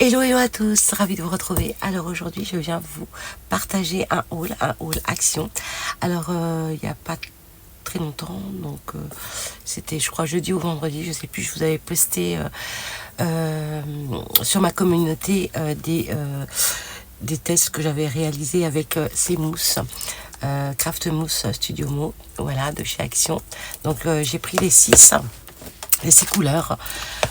Hello, hello à tous, ravi de vous retrouver. Alors aujourd'hui, je viens vous partager un haul action. Alors, il n'y a pas très longtemps, donc c'était, je crois, jeudi ou vendredi, je sais plus, je vous avais posté sur ma communauté des tests que j'avais réalisés avec ces mousses. Craft Mousse Studio Mo, voilà, de chez Action. Donc j'ai pris les 6 couleurs,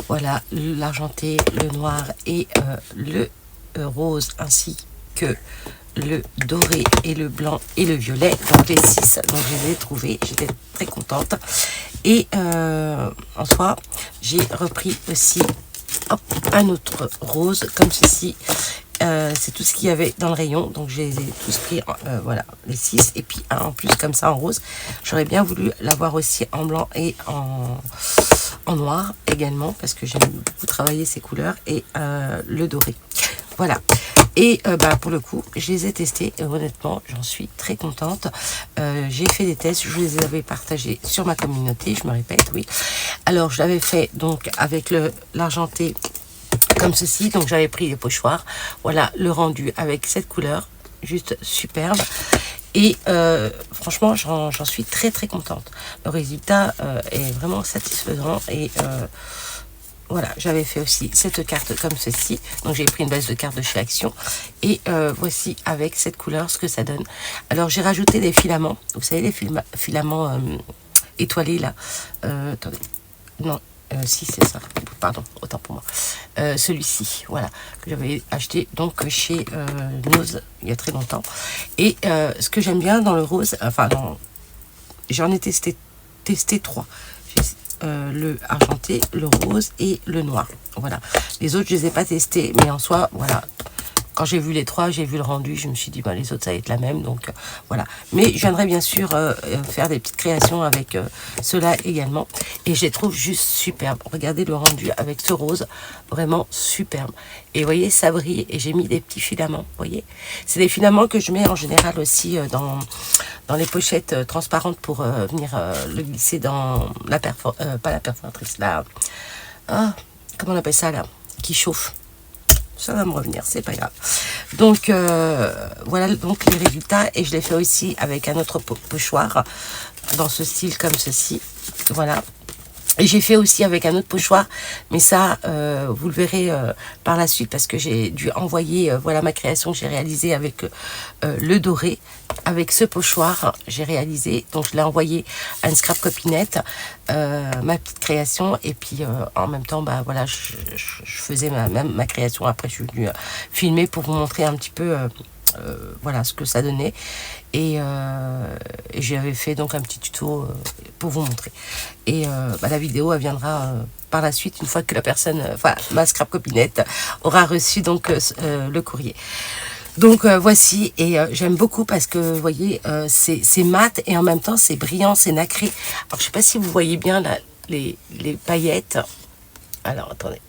voilà, l'argenté, le noir et le rose, ainsi que le doré et le blanc et le violet. Donc les 6, donc je les ai trouvés, j'étais très contente. Et en soi, j'ai repris aussi un autre rose comme ceci. C'est tout ce qu'il y avait dans le rayon, donc je les ai tous pris, voilà, les 6, et puis un en plus comme ça en rose. J'aurais bien voulu l'avoir aussi en blanc et en noir également, parce que j'aime beaucoup travailler ces couleurs, et le doré. Voilà. Et pour le coup, je les ai testés et honnêtement, j'en suis très contente. J'ai fait des tests, je les avais partagés sur ma communauté, je me répète, oui. Alors, je l'avais fait donc avec l'argenté comme ceci, donc j'avais pris les pochoirs. Voilà le rendu avec cette couleur, juste superbe. Et franchement, j'en suis très très contente. Le résultat est vraiment satisfaisant. Et voilà, j'avais fait aussi cette carte comme ceci. Donc j'ai pris une base de carte de chez Action. Et voici avec cette couleur ce que ça donne. Alors j'ai rajouté des filaments. Vous savez, les filaments étoilés là. Attendez. Non. Si c'est ça, pardon, autant pour moi. Celui-ci, voilà, que j'avais acheté donc chez Nose il y a très longtemps. Et ce que j'aime bien dans le rose, enfin, j'en ai testé 3. Le argenté, le rose et le noir. Voilà. Les autres, je les ai pas testés, mais en soi, voilà. Quand j'ai vu les 3, j'ai vu le rendu, je me suis dit, les autres, ça va être la même, donc voilà. Mais je viendrai bien sûr faire des petites créations avec ceux-là également. Et je les trouve juste superbes. Regardez le rendu avec ce rose, vraiment superbe. Et vous voyez, ça brille, et j'ai mis des petits filaments, vous voyez. C'est des filaments que je mets en général aussi dans les pochettes transparentes pour venir le glisser dans la pas la perforatrice, comment on appelle ça là, qui chauffe. Ça va me revenir, c'est pas grave. Donc voilà donc les résultats, et je l'ai fait aussi avec un autre pochoir dans ce style comme ceci, voilà. Et j'ai fait aussi avec un autre pochoir, mais ça vous le verrez par la suite, parce que j'ai dû envoyer voilà ma création que j'ai réalisée avec le doré. Avec ce pochoir, j'ai réalisé, donc je l'ai envoyé à une scrap copinette, ma petite création, et puis en même temps, voilà, je faisais ma création. Après, je suis venue filmer pour vous montrer un petit peu, voilà, ce que ça donnait, et j'avais fait donc un petit tuto pour vous montrer. Et la vidéo, elle viendra par la suite, une fois que la personne, ma scrap copinette, aura reçu donc le courrier. Donc voici, et j'aime beaucoup parce que vous voyez, c'est mat et en même temps c'est brillant, c'est nacré. Alors je sais pas si vous voyez bien là, les paillettes. Alors attendez,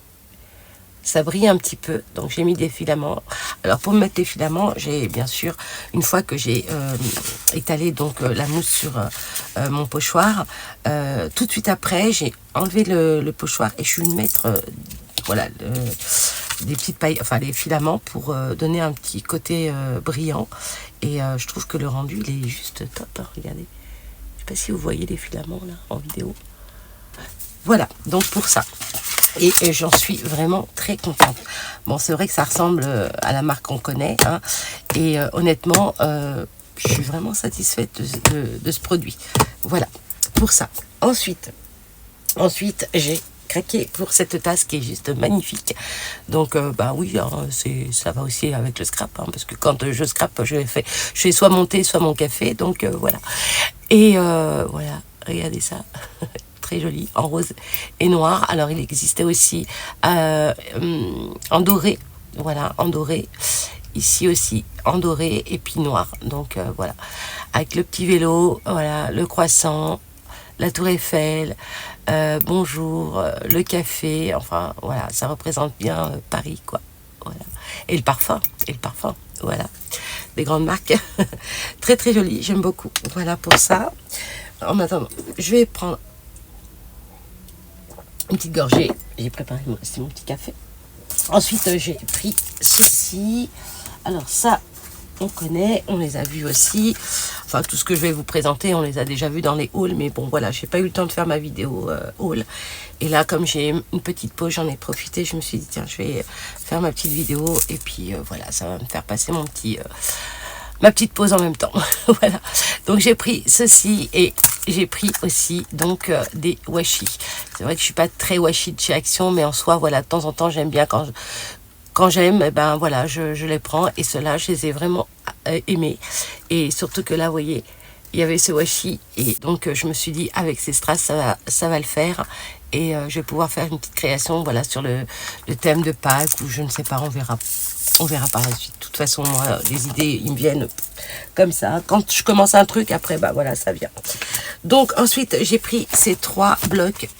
ça brille un petit peu, donc j'ai mis des filaments. Alors pour mettre les filaments, j'ai bien sûr, une fois que j'ai étalé donc la mousse sur mon pochoir, tout de suite après j'ai enlevé le pochoir et je suis venue mettre voilà, des petites pailles, enfin les filaments, pour donner un petit côté brillant. Et je trouve que le rendu il est juste top, hein, regardez. Je sais pas si vous voyez les filaments là en vidéo. Voilà, donc pour ça. Et j'en suis vraiment très contente. Bon, c'est vrai que ça ressemble à la marque qu'on connaît, hein, et honnêtement, je suis vraiment satisfaite de ce produit. Voilà, pour ça. Ensuite j'ai craqué pour cette tasse qui est juste magnifique. Donc oui, hein, ça va aussi avec le scrap, hein, parce que quand je scrape, je fais soit mon thé, soit mon café, donc voilà. Et voilà, regardez ça. Très joli, en rose et noir. Alors il existait aussi en doré, voilà, en doré, ici aussi en doré et puis noir. Donc voilà, avec le petit vélo, voilà, le croissant, la tour Eiffel, bonjour, le café, enfin voilà, ça représente bien Paris, quoi. Voilà. Et le parfum, voilà, des grandes marques. Très très joli, j'aime beaucoup. Voilà pour ça. En attendant, je vais prendre une petite gorgée. J'ai préparé mon petit café. Ensuite, j'ai pris ceci. Alors ça, on connaît, on les a vus aussi. Enfin, tout ce que je vais vous présenter, on les a déjà vus dans les hauls. Mais bon, voilà, j'ai pas eu le temps de faire ma vidéo haul. Et là, comme j'ai une petite pause, j'en ai profité. Je me suis dit, tiens, je vais faire ma petite vidéo. Et puis, voilà, ça va me faire passer ma petite pause en même temps. Voilà. Donc, j'ai pris ceci et j'ai pris aussi donc des washi. C'est vrai que je suis pas très washi de chez Action, mais en soi, voilà, de temps en temps, j'aime bien quand j'aime, eh ben voilà, je les prends. Et ceux-là, je les ai vraiment aimés. Et surtout que là, vous voyez, il y avait ce washi. Et donc, je me suis dit, avec ces strass, ça va le faire. Et je vais pouvoir faire une petite création, voilà, sur le thème de Pâques, ou je ne sais pas, on verra. On verra par la suite. De toute façon, moi, les idées, ils me viennent comme ça. Quand je commence un truc, après, bah voilà, ça vient. Donc, ensuite, j'ai pris ces 3 blocs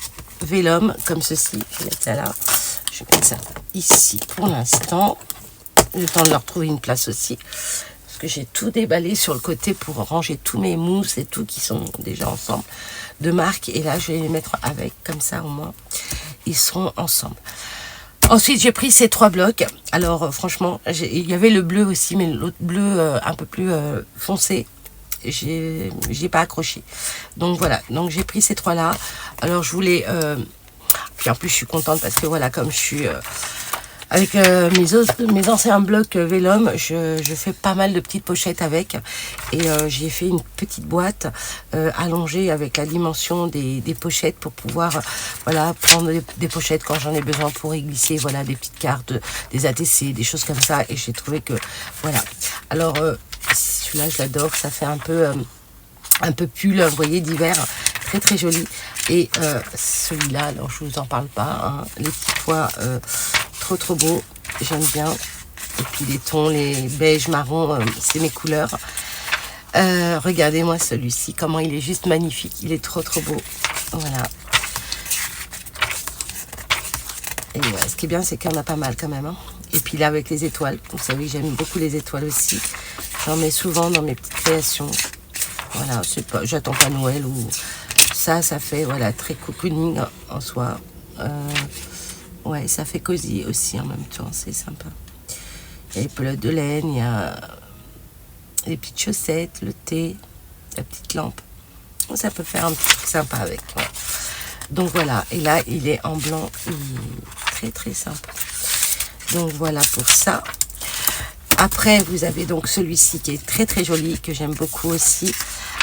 vélum, comme ceci. Je vais mettre ça là. Je vais mettre ça ici pour l'instant. J'ai le temps de leur trouver une place aussi. Parce que j'ai tout déballé sur le côté pour ranger tous mes mousses et tout qui sont déjà ensemble de marque. Et là, je vais les mettre avec, comme ça, au moins, ils seront ensemble. Ensuite, j'ai pris ces 3 blocs. Alors, franchement, il y avait le bleu aussi, mais l'autre bleu un peu plus foncé, j'ai pas accroché. Donc, voilà. Donc, j'ai pris ces 3 là. Alors, je voulais... puis, en plus, je suis contente parce que, voilà, comme je suis... avec mes anciens blocs vélum, je fais pas mal de petites pochettes avec. Et j'ai fait une petite boîte allongée avec la dimension des pochettes pour pouvoir voilà, prendre des pochettes quand j'en ai besoin pour y glisser voilà, des petites cartes, des ATC, des choses comme ça. Et j'ai trouvé que... Voilà. Alors, celui-là, je l'adore. Ça fait un peu pull, vous voyez, d'hiver. Très, très joli. Et celui-là, alors je vous en parle pas. Hein, les petits pois... trop beau, j'aime bien. Et puis les tons, les beige, marron, c'est mes couleurs. Regardez-moi celui-ci, comment il est juste magnifique. Il est trop beau. Voilà. Et ouais, ce qui est bien, c'est qu'il y en a pas mal quand même. Hein. Et puis là, avec les étoiles, vous savez, j'aime beaucoup les étoiles aussi. J'en mets souvent dans mes petites créations. Voilà, j'attends pas Noël ou ça fait voilà très cocooning en soi. Ouais, ça fait cosy aussi en même temps, c'est sympa. Il y a les pelotes de laine, il y a les petites chaussettes, le thé, la petite lampe. Ça peut faire un petit truc sympa avec. Ouais. Donc voilà, et là, il est en blanc, très sympa. Donc voilà pour ça. Après, vous avez donc celui-ci qui est très joli, que j'aime beaucoup aussi,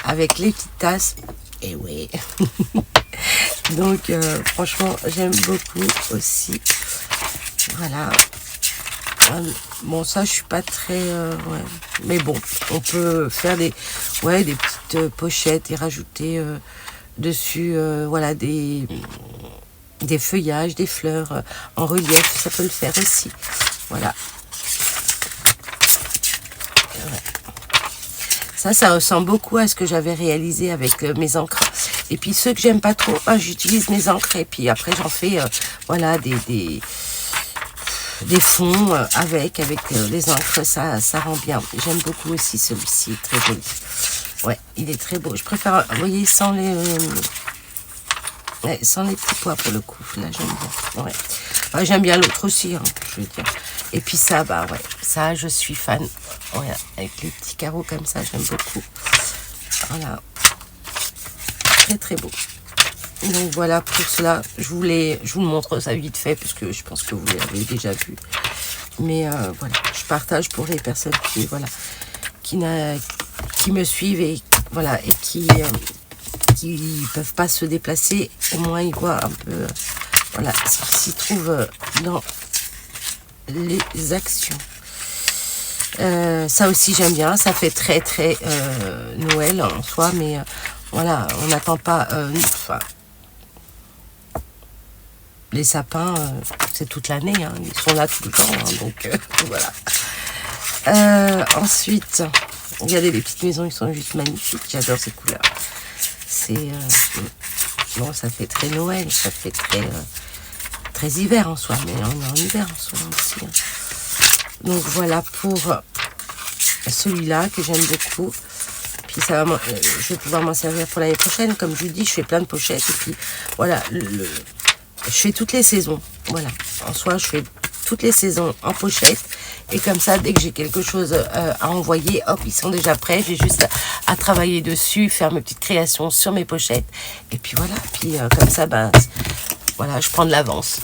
avec les petites tasses. Et oui. Donc, franchement, j'aime beaucoup aussi. Voilà. Bon, ça, je suis pas très... ouais. Mais bon, on peut faire des petites pochettes et rajouter dessus, voilà, des feuillages, des fleurs en relief. Ça peut le faire aussi. Voilà. Ça ressemble beaucoup à ce que j'avais réalisé avec mes encres. Et puis ceux que j'aime pas trop, j'utilise mes encres et puis après j'en fais voilà des fonds avec les encres. Ça rend bien. J'aime beaucoup aussi celui-ci, très joli. Ouais, il est très beau. Je préfère, vous voyez, sans les petits pois pour le coup. Là, j'aime bien. Ouais. Ouais, j'aime bien l'autre aussi, hein, je veux dire. Et puis ça, bah ouais, ça, je suis fan. Ouais, avec les petits carreaux comme ça, j'aime beaucoup. Voilà. Très beau. Donc voilà pour cela. Je vous le montre ça vite fait, puisque je pense que vous l'avez déjà vu. Mais voilà, je partage pour les personnes qui me suivent et voilà et qui peuvent pas se déplacer. Au moins ils voient un peu voilà ce qu'ils s'y trouvent dans les actions. Ça aussi j'aime bien. Ça fait très Noël en soi, mais voilà, on n'attend pas. Les sapins, c'est toute l'année, hein, ils sont là tout le temps, hein, donc voilà. Ensuite, regardez les petites maisons, ils sont juste magnifiques, j'adore ces couleurs. C'est bon, ça fait très Noël, ça fait très hiver en soi, mais on est en hiver en soi aussi. Hein. Donc voilà pour celui-là que j'aime beaucoup. Puis ça va, je vais pouvoir m'en servir pour l'année prochaine. Comme je vous dis, je fais plein de pochettes et puis voilà, je fais toutes les saisons. Voilà, en soi, je fais toutes les saisons en pochette. Et comme ça, dès que j'ai quelque chose à envoyer, hop, ils sont déjà prêts. J'ai juste à travailler dessus, faire mes petites créations sur mes pochettes. Et puis voilà, puis comme ça, ben, voilà, je prends de l'avance.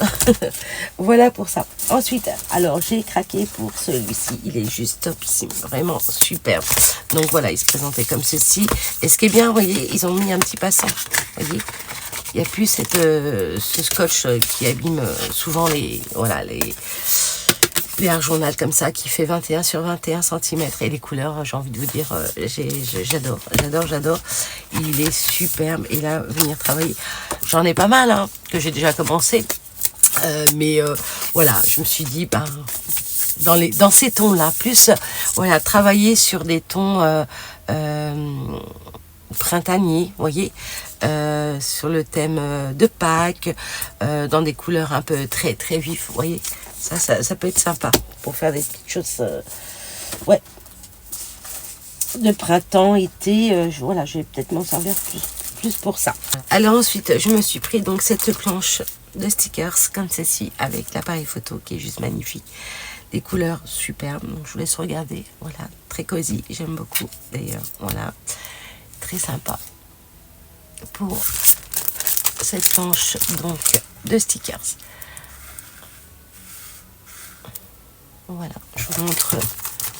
Voilà pour ça. Ensuite, alors j'ai craqué pour celui-ci. Il est juste topissime, vraiment superbe. Donc voilà, il se présentait comme ceci. Et ce qui est bien, vous voyez, ils ont mis un petit passant. Vous voyez, il n'y a plus cette, ce scotch qui abîme souvent les, voilà, les journal comme ça qui fait 21 sur 21 cm. Et les couleurs, j'ai envie de vous dire, j'adore, j'adore, j'adore. Il est superbe. Et là, venir travailler, j'en ai pas mal, hein, que j'ai déjà commencé. Mais voilà, je me suis dit, ben, dans ces tons-là, plus voilà, travailler sur des tons printaniers, vous voyez, sur le thème de Pâques, dans des couleurs un peu très très vives, vous voyez. Ça peut être sympa pour faire des petites choses, ouais, de printemps, été. Voilà, je vais peut-être m'en servir plus pour ça. Alors ensuite, je me suis pris donc cette planche de stickers comme ceci avec l'appareil photo qui est juste magnifique. Des couleurs superbes, donc je vous laisse regarder. Voilà, très cosy, j'aime beaucoup d'ailleurs. Voilà, très sympa pour cette planche donc de stickers. Voilà, je vous montre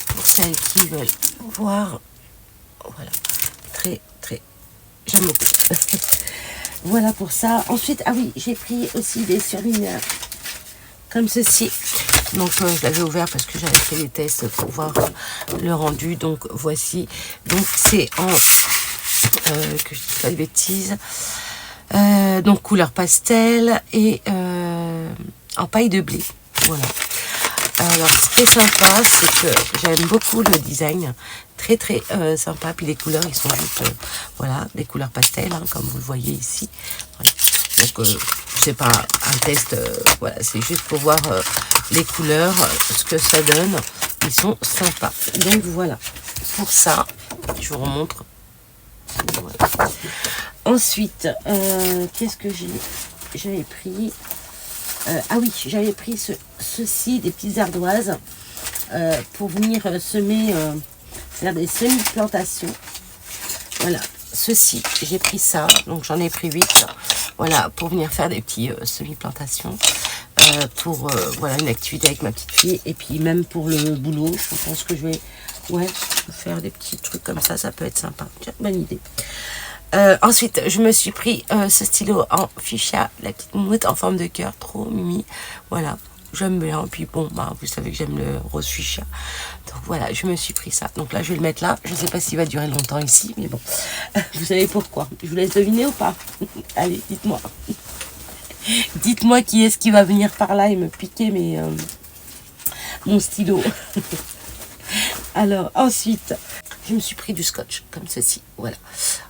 pour celles qui veulent voir. Voilà, très, j'aime beaucoup. Voilà pour ça. Ensuite, ah oui, j'ai pris aussi des surligneurs comme ceci. Donc je l'avais ouvert parce que j'avais fait les tests pour voir le rendu. Donc voici. Donc c'est en que je dis pas de bêtises. Donc couleur pastel et en paille de blé. Voilà. Alors ce qui est sympa, c'est que j'aime beaucoup le design, très sympa, puis les couleurs ils sont juste voilà, des couleurs pastel, hein, comme vous le voyez ici. Voilà. Donc c'est pas un test, voilà, c'est juste pour voir les couleurs, ce que ça donne. Ils sont sympas. Donc voilà, pour ça, je vous remontre. Voilà. Ensuite, qu'est-ce que j'avais pris? Ah oui, j'avais pris ceci, des petites ardoises pour venir semer, faire des semis-plantations. Voilà, ceci, j'ai pris ça, donc j'en ai pris 8. Voilà, pour venir faire des petits semis-plantations. Pour voilà, une activité avec ma petite fille. Et puis même pour le boulot, je pense que je vais faire des petits trucs comme ça, ça peut être sympa. Tiens, bonne idée. Ensuite, je me suis pris ce stylo en fuchsia, la petite moumoute en forme de cœur, trop mimi. Voilà, j'aime bien. Puis bon, bah, vous savez que j'aime le rose fuchsia. Donc voilà, je me suis pris ça. Donc là, je vais le mettre là. Je ne sais pas s'il va durer longtemps ici, mais bon, vous savez pourquoi. Je vous laisse deviner ou pas? Allez, dites-moi. Dites-moi qui est-ce qui va venir par là et me piquer mon stylo. Alors, ensuite, je me suis pris du scotch, comme ceci, voilà,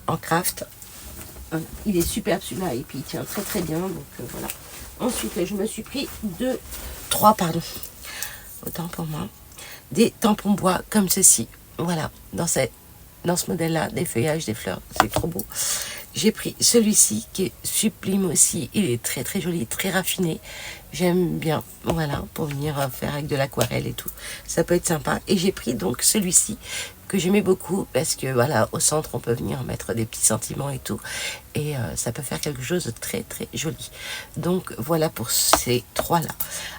en craft. Il est superbe celui-là, et puis il tient très bien, donc voilà. Ensuite, je me suis pris trois, autant pour moi, des tampons bois, comme ceci, voilà, dans ce modèle-là, des feuillages, des fleurs, c'est trop beau. J'ai pris celui-ci qui est sublime aussi, il est très joli, très raffiné. J'aime bien, voilà, pour venir faire avec de l'aquarelle et tout. Ça peut être sympa. Et j'ai pris donc celui-ci que j'aimais beaucoup parce que voilà, au centre, on peut venir mettre des petits sentiments et tout. Et ça peut faire quelque chose de très joli. Donc voilà pour ces trois-là.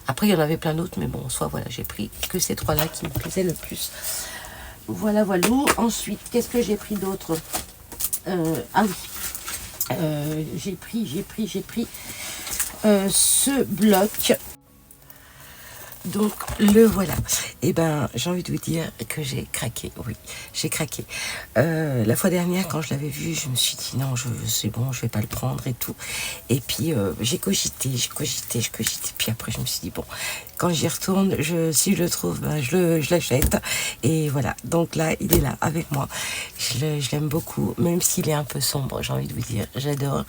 Après, il y en avait plein d'autres, mais bon, en soi, voilà, j'ai pris que ces trois-là qui me plaisaient le plus. Voilà. Ensuite, qu'est-ce que j'ai pris d'autre? Ah oui, j'ai pris ce bloc. Donc le voilà. Et ben j'ai envie de vous dire que j'ai craqué. Oui, j'ai craqué. La fois dernière quand je l'avais vu, je me suis dit non, c'est bon, je vais pas le prendre et tout. Et puis j'ai cogité. Puis après je me suis dit bon, quand j'y retourne, si je le trouve, ben, je l'achète. Et voilà. Donc là, il est là avec moi. Je l'aime beaucoup, même s'il est un peu sombre. J'ai envie de vous dire, j'adore.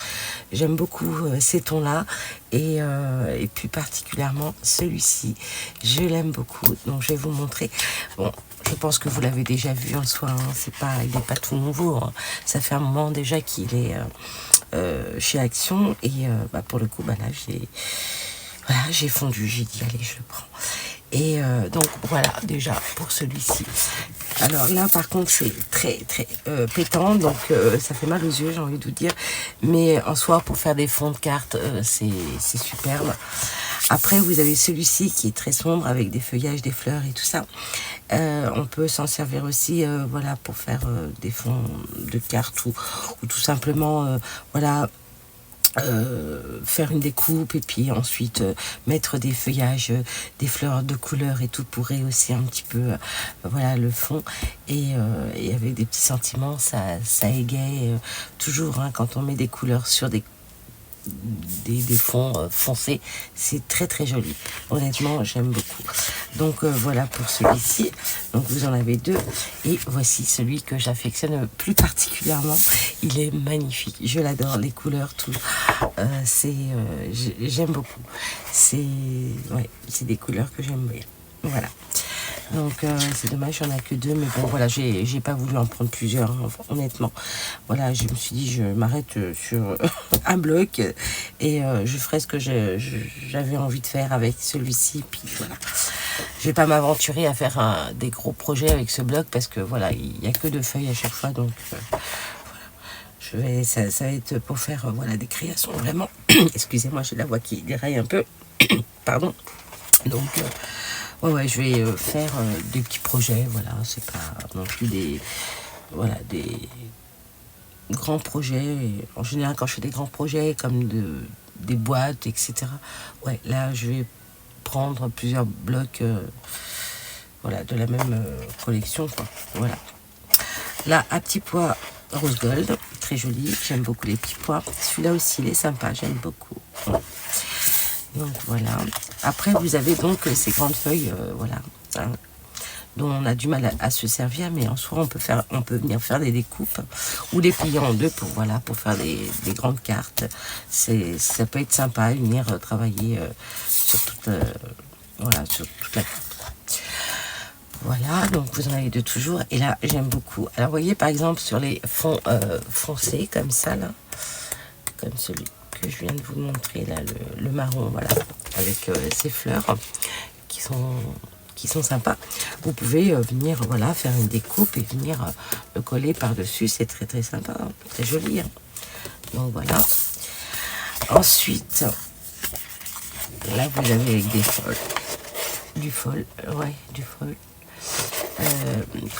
J'aime beaucoup ces tons-là. Et plus particulièrement celui-ci, je l'aime beaucoup, donc je vais vous montrer. Bon, je pense que vous l'avez déjà vu en soi, hein. Il n'est pas tout nouveau, hein. Ça fait un moment déjà qu'il est chez Action, et pour le coup, là Voilà, j'ai fondu, j'ai dit allez, je le prends. Et donc voilà, déjà pour celui-ci. Alors là par contre c'est très pétant, donc ça fait mal aux yeux, j'ai envie de vous dire. Mais en soi pour faire des fonds de cartes, c'est superbe. Après vous avez celui-ci qui est très sombre avec des feuillages, des fleurs et tout ça. On peut s'en servir aussi voilà, pour faire des fonds de cartes ou tout simplement voilà, faire une découpe et puis ensuite mettre des feuillages, des fleurs de couleur et tout pour rehausser un petit peu voilà, le fond et avec des petits sentiments ça égaye toujours hein, quand on met des couleurs sur des fonds foncés, c'est très joli, honnêtement j'aime beaucoup. Donc voilà pour celui-ci, donc vous en avez deux et voici celui que j'affectionne plus particulièrement, il est magnifique, je l'adore, les couleurs, tout, j'aime beaucoup, c'est des couleurs que j'aime bien, voilà. Donc c'est dommage, j'en ai que deux, mais bon voilà, j'ai pas voulu en prendre plusieurs, hein, honnêtement. Voilà, je me suis dit, je m'arrête sur un bloc et je ferai ce que j'avais envie de faire avec celui-ci. Puis voilà, je vais pas m'aventurer à faire des gros projets avec ce bloc parce que voilà, il y a que deux feuilles à chaque fois, donc ça va être pour faire voilà des créations vraiment. Excusez-moi, j'ai la voix qui déraille un peu. Pardon. Donc ouais, je vais faire des petits projets, voilà, c'est pas non plus des grands projets. Et en général, quand je fais des grands projets comme des boîtes, etc. Ouais, là, je vais prendre plusieurs blocs, voilà, de la même collection, quoi. Voilà. Là, à petits pois rose gold, très joli. J'aime beaucoup les petits pois. Celui-là aussi, il est sympa, j'aime beaucoup. Ouais. Donc voilà. Après vous avez donc ces grandes feuilles, voilà, hein, dont on a du mal à se servir, mais en soi on peut venir faire des découpes ou les plier en deux pour voilà pour faire des grandes cartes. Ça peut être sympa venir travailler sur voilà sur toute la carte. Voilà, donc vous en avez de toujours. Et là j'aime beaucoup. Alors vous voyez par exemple sur les fonds foncés comme ça là, comme celui que je viens de vous montrer là, le marron, voilà, avec ces fleurs qui sont sympas. Vous pouvez venir voilà faire une découpe et venir le coller par dessus, c'est très sympa, hein, très joli, hein. Donc voilà. Ensuite là vous avez avec des folles, du fol,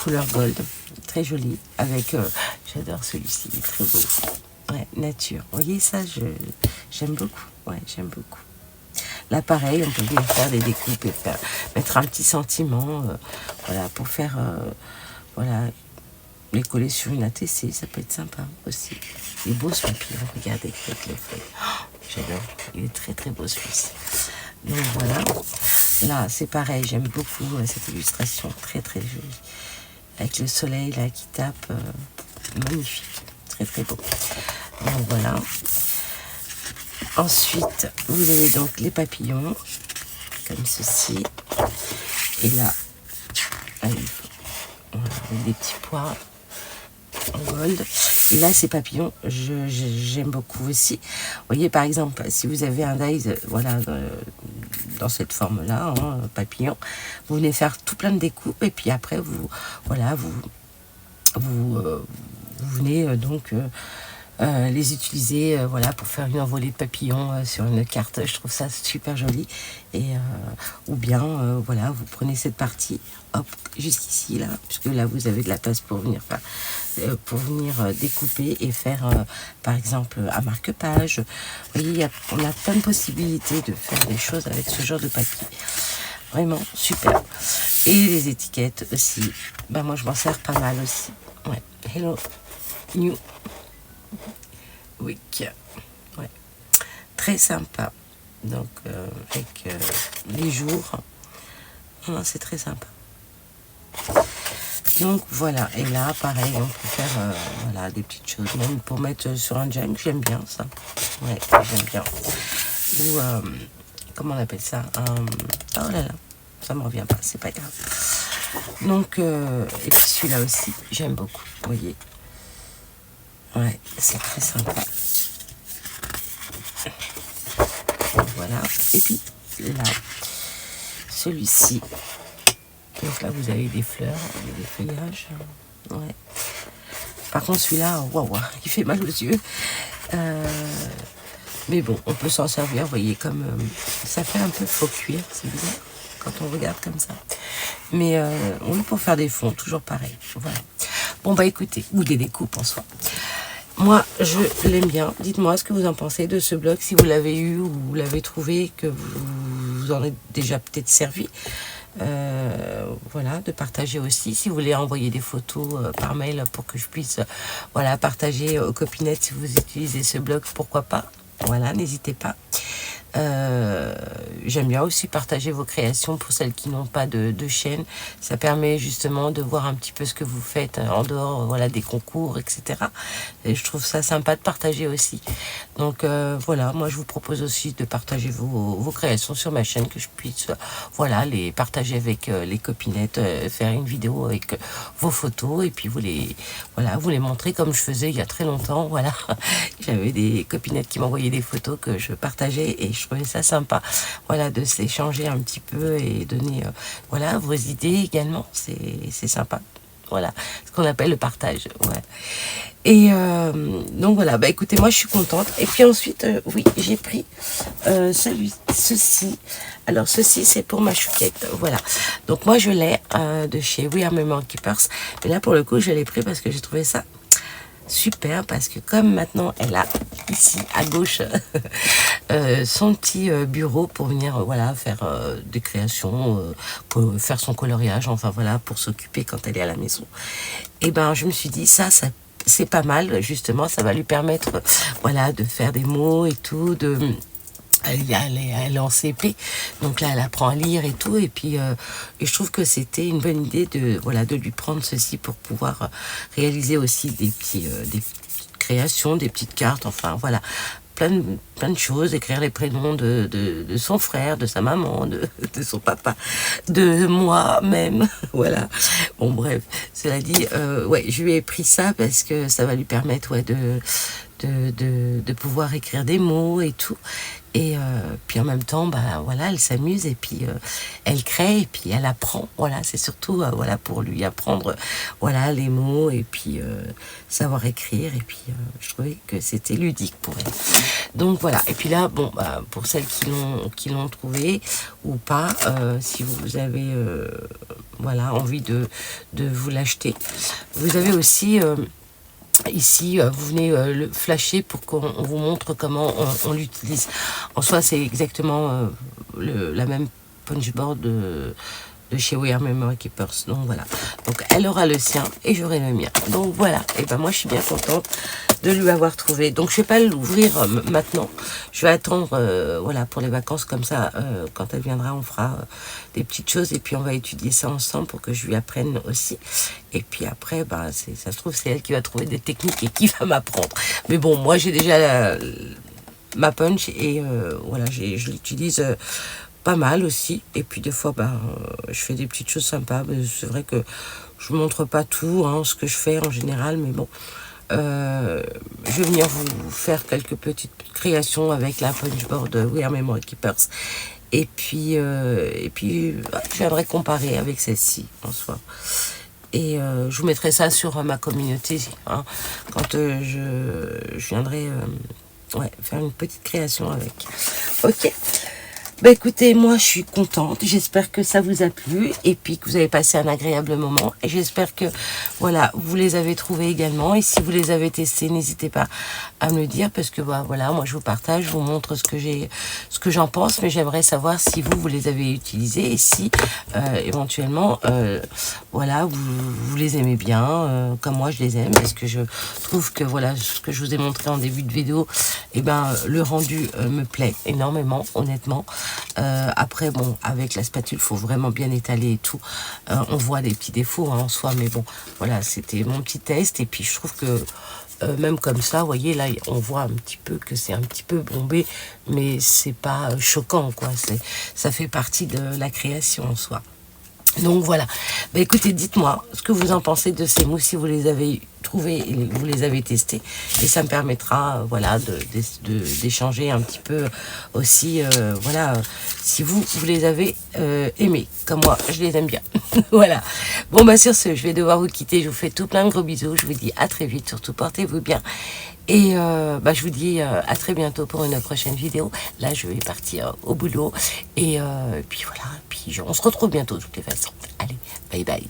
couleur gold, très joli, avec j'adore celui-ci, il est très beau. Ouais, nature. Vous voyez ça, j'aime beaucoup. Ouais, j'aime beaucoup. Là, pareil, on peut venir faire des découpes et mettre un petit sentiment, voilà, pour faire, voilà, les coller sur une ATC, ça peut être sympa aussi. Il est beau ce papier, regardez avec les feuilles. Oh, j'adore. Il est très beau celui-ci. Donc voilà. Là, c'est pareil, j'aime beaucoup cette illustration, très jolie. Avec le soleil là qui tape, magnifique, très beau. Donc voilà. Ensuite, vous avez donc les papillons, comme ceci. Et là, avec des petits pois en gold. Et là, ces papillons, j'aime beaucoup aussi. Vous voyez, par exemple, si vous avez un dies, voilà, dans cette forme-là, hein, papillon, vous venez faire tout plein de découpes et puis après, vous venez donc les utiliser voilà, pour faire une envolée de papillons sur une carte. Je trouve ça super joli. Et, ou bien, voilà, vous prenez cette partie, hop, jusqu'ici, là, puisque là, vous avez de la place pour venir faire, découper et faire, par exemple, un marque-page. Vous voyez, on a plein de possibilités de faire des choses avec ce genre de papier. Vraiment super. Et les étiquettes aussi. Ben, moi, je m'en sers pas mal aussi. Ouais. Hello, New Week. Ouais. Très sympa. Donc, avec les jours. C'est très sympa. Donc, voilà. Et là, pareil, on peut faire voilà, des petites choses. Même pour mettre sur un junk, j'aime bien ça. Ouais, j'aime bien. Ou, comment on appelle ça, oh là là, ça me revient pas, c'est pas grave. Donc, et puis celui-là aussi, j'aime beaucoup, vous voyez. Ouais, c'est très sympa. Voilà. Et puis, là, celui-ci. Donc là, vous avez des fleurs, des feuillages. Ouais. Par contre, celui-là, waouh, il fait mal aux yeux. Mais bon, on peut s'en servir, vous voyez, comme ça fait un peu faux cuir, c'est bizarre quand on regarde comme ça. Mais oui, pour faire des fonds, toujours pareil. Voilà. Bon, bah écoutez, ou des découpes en soi. Moi, je l'aime bien. Dites-moi ce que vous en pensez de ce blog, si vous l'avez eu ou vous l'avez trouvé, que vous en êtes déjà peut-être servi. Voilà, de partager aussi. Si vous voulez envoyer des photos par mail pour que je puisse voilà, partager aux copinettes si vous utilisez ce blog, pourquoi pas. Voilà, n'hésitez pas. J'aime bien aussi partager vos créations pour celles qui n'ont pas de chaîne. Ça permet justement de voir un petit peu ce que vous faites en dehors voilà, des concours, etc. Et je trouve ça sympa de partager aussi. Donc voilà, moi je vous propose aussi de partager vos créations sur ma chaîne, que je puisse voilà, les partager avec les copinettes, faire une vidéo avec vos photos et puis vous les montrer comme je faisais il y a très longtemps. Voilà, j'avais des copinettes qui m'envoyaient des photos que je partageais et je trouvais ça sympa, voilà, de s'échanger un petit peu et donner, voilà, vos idées également, c'est sympa, voilà, ce qu'on appelle le partage, ouais. Et donc voilà, bah écoutez, moi je suis contente. Et puis ensuite, oui, j'ai pris ceci. Alors ceci, c'est pour ma chouquette, voilà. Donc moi je l'ai de chez We Are Memory Keepers. Et là pour le coup, je l'ai pris parce que j'ai trouvé ça super, parce que comme maintenant elle a ici à gauche son petit bureau pour venir voilà, faire des créations, pour faire son coloriage, enfin voilà, pour s'occuper quand elle est à la maison. Et ben je me suis dit ça c'est pas mal, justement, ça va lui permettre voilà, de faire des mots et tout, elle est en CP, donc là elle apprend à lire et tout, et puis et je trouve que c'était une bonne idée de lui prendre ceci pour pouvoir réaliser aussi des petites créations, des petites cartes, enfin voilà, plein de choses, écrire les prénoms de son frère, de sa maman, de son papa, de moi-même, voilà. Bon bref, cela dit, ouais, je lui ai pris ça parce que ça va lui permettre ouais, de pouvoir écrire des mots et tout. Et puis en même temps, bah, voilà, elle s'amuse et puis elle crée et puis elle apprend. Voilà, c'est surtout voilà, pour lui apprendre voilà, les mots et puis savoir écrire. Et puis je trouvais que c'était ludique pour elle. Donc voilà. Et puis là, bon, bah, pour celles qui l'ont trouvé ou pas, si vous avez voilà, envie de vous l'acheter, vous avez aussi... ici, vous venez le flasher pour qu'on vous montre comment on l'utilise. En soi, c'est exactement la même punchboard de chez We Are Memory Keepers. Donc voilà. Donc elle aura le sien et j'aurai le mien. Donc voilà. Et ben moi, je suis bien contente de lui avoir trouvé. Donc je vais pas l'ouvrir maintenant. Je vais attendre voilà, pour les vacances comme ça. Quand elle viendra, on fera des petites choses et puis on va étudier ça ensemble pour que je lui apprenne aussi. Et puis après, bah, ça se trouve, c'est elle qui va trouver des techniques et qui va m'apprendre. Mais bon, moi j'ai déjà ma punch et voilà, je l'utilise pas mal aussi. Et puis des fois, bah, je fais des petites choses sympas. C'est vrai que je montre pas tout, hein, ce que je fais en général, mais bon. Je vais venir vous faire quelques petites créations avec la punchboard We Are Memory Keepers. Et puis je viendrai comparer avec celle-ci en soi. Et je vous mettrai ça sur ma communauté hein, quand je viendrai ouais, faire une petite création avec. Ok. Bah écoutez, moi je suis contente, j'espère que ça vous a plu et puis que vous avez passé un agréable moment et j'espère que voilà, vous les avez trouvés également et si vous les avez testés, n'hésitez pas à me le dire parce que bah, voilà, moi je vous partage, je vous montre ce que j'en pense, mais j'aimerais savoir si vous les avez utilisés et si éventuellement voilà, vous les aimez bien comme moi je les aime parce que je trouve que voilà, ce que je vous ai montré en début de vidéo, et ben le rendu me plaît énormément, honnêtement. Après bon, avec la spatule faut vraiment bien étaler et tout, on voit des petits défauts hein, en soi, mais bon voilà, c'était mon petit test et puis je trouve que même comme ça, vous voyez là on voit un petit peu que c'est un petit peu bombé, mais c'est pas choquant quoi, ça fait partie de la création en soi. Donc voilà. Bah, écoutez, dites-moi ce que vous en pensez de ces mousses, si vous les avez trouvées et vous les avez testées. Et ça me permettra, voilà, d'échanger un petit peu aussi, voilà, si vous les avez aimées, comme moi, je les aime bien. Voilà. Bon, bah sur ce, je vais devoir vous quitter. Je vous fais tout plein de gros bisous. Je vous dis à très vite. Surtout, portez-vous bien. Et bah, je vous dis à très bientôt pour une prochaine vidéo. Là, je vais partir au boulot. Et puis voilà, puis on se retrouve bientôt de toutes les façons. Allez, bye bye.